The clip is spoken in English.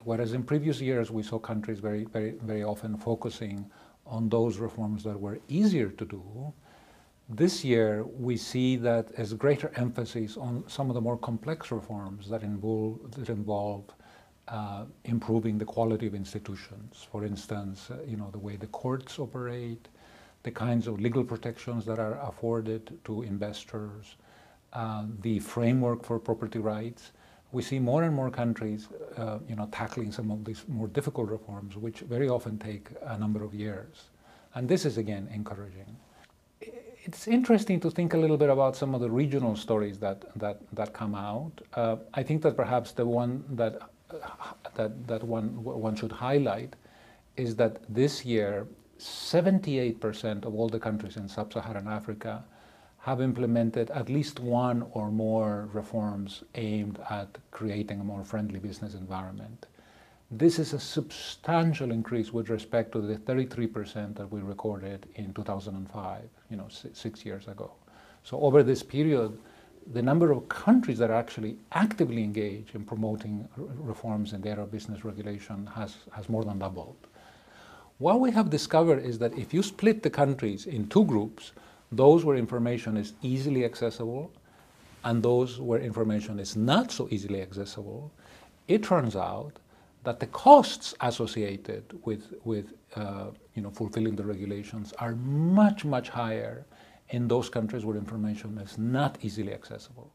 Whereas in previous years we saw countries very often focusing on those reforms that were easier to do, this year we see that as greater emphasis on some of the more complex reforms that involve improving the quality of institutions. For instance, the way the courts operate, the kinds of legal protections that are afforded to investors, the framework for property rights. We see more and more countries, tackling some of these more difficult reforms, which very often take a number of years. And this is, again, encouraging. It's interesting to think a little bit about some of the regional stories that come out. I think that perhaps the one that one should highlight is that this year, 78% of all the countries in sub-Saharan Africa have implemented at least one or more reforms aimed at creating a more friendly business environment. This is a substantial increase with respect to the 33% that we recorded in 2005, 6 years ago. So over this period, the number of countries that are actually actively engaged in promoting reforms in the area of business regulation has more than doubled. What we have discovered is that if you split the countries in two groups, those where information is easily accessible and those where information is not so easily accessible, it turns out that the costs associated with fulfilling the regulations are much, much higher in those countries where information is not easily accessible.